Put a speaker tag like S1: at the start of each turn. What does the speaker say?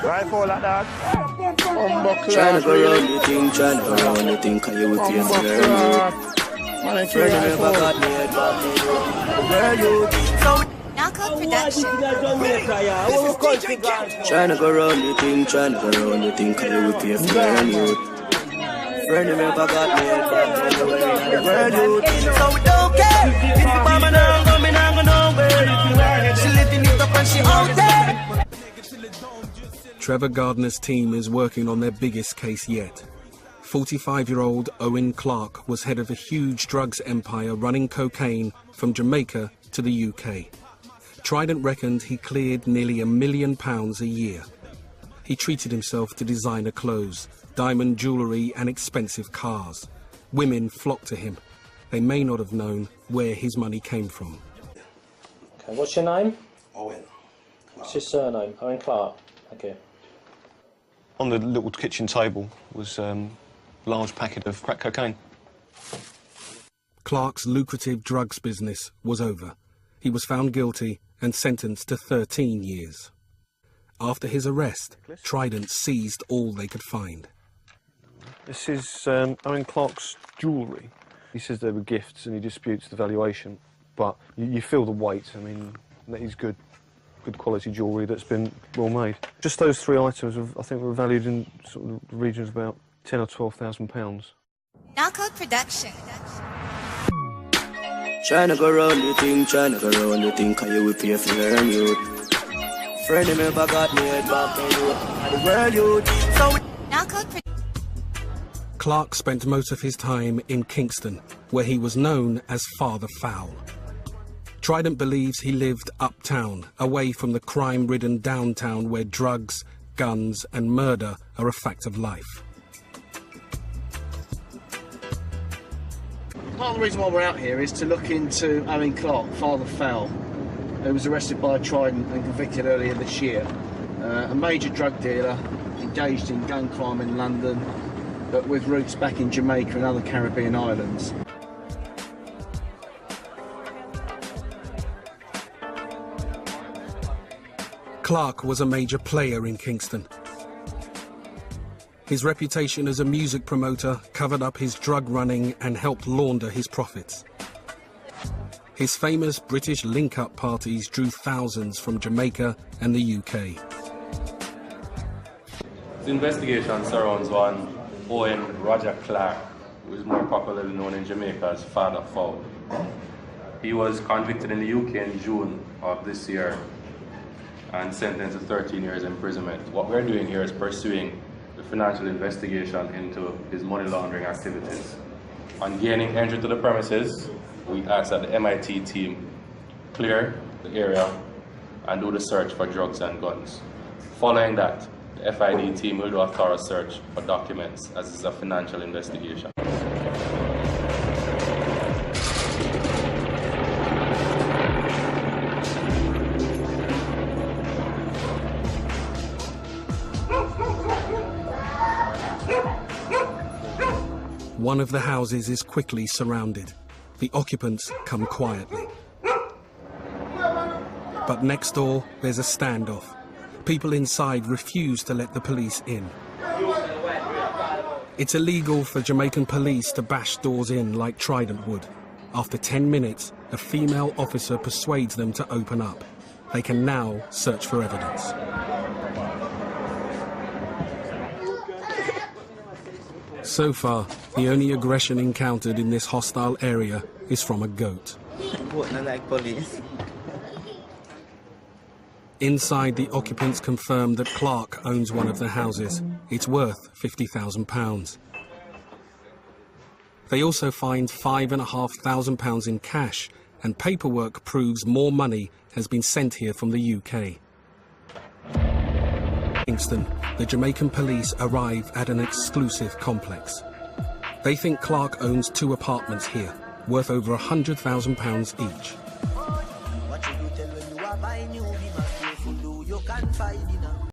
S1: Rifle like that.
S2: Tryna go round the thing, tryna go round the thing, cause you will pay for your friend never got me head back. Where you tryna go round the thing, tryna go round the thing, cause you will pay for your friend never got me head back. Where you so we don't care. If the mama now go, me now go nowhere. She lifting it up and she out there.
S3: Trevor Gardner's team is working on their biggest case yet. 45-year-old Owen Clark was head of a huge drugs empire running cocaine from Jamaica to the UK. Trident reckoned he cleared nearly £1 million a year. He treated himself to designer clothes, diamond jewellery and expensive cars. Women flocked to him. They may not have known where his money came from.
S4: Okay, what's your name?
S5: Owen.
S4: What's your surname? Owen Clark. Okay.
S6: On the little kitchen table was a large packet of crack cocaine.
S3: Clark's lucrative drugs business was over. He was found guilty and sentenced to 13 years. After his arrest, Trident seized all they could find.
S6: This is Owen Clark's jewellery. He says they were gifts and he disputes the valuation, but you feel the weight. I mean, that is good quality jewellery that's been well made. Just those three items, I think, were valued in sort of the regions of about £10,000 or £12,000.
S7: Knockout Production.
S2: Tryna go round the thing, tryna go round the thing, cause you will pay for your youth. Friend never got me head back, and where you so
S7: Knockout Production.
S3: Clark spent most of his time in Kingston, where he was known as Father Fowl. Trident believes he lived uptown, away from the crime-ridden downtown where drugs, guns and murder are a fact of life.
S8: Part of the reason why we're out here is to look into Owen Clark, Father Fowl, who was arrested by Trident and convicted earlier this year. A major drug dealer, engaged in gun crime in London, but with roots back in Jamaica and other Caribbean islands.
S3: Clark was a major player in Kingston. His reputation as a music promoter covered up his drug running and helped launder his profits. His famous British link-up parties drew thousands from Jamaica and the UK.
S9: The investigation surrounds one Owen Roger Clark, who is more popularly known in Jamaica as Fada Fowl. He was convicted in the UK in June of this year and sentenced to 13 years imprisonment. What we're doing here is pursuing the financial investigation into his money laundering activities. On gaining entry to the premises, we asked that the MIT team clear the area and do the search for drugs and guns. Following that, the FID team will do a thorough search for documents, as this is a financial investigation.
S3: One of the houses is quickly surrounded. The occupants come quietly. But next door, there's a standoff. People inside refuse to let the police in. It's illegal for Jamaican police to bash doors in like Trident would. After 10 minutes, a female officer persuades them to open up. They can now search for evidence. So far, the only aggression encountered in this hostile area is from a goat. Inside, the occupants confirm that Clark owns one of the houses. It's worth £50,000. They also find £5,500 in cash, and paperwork proves more money has been sent here from the UK. Kingston, the Jamaican police arrive at an exclusive complex. They think Clark owns 2 apartments here, worth over £100,000 each.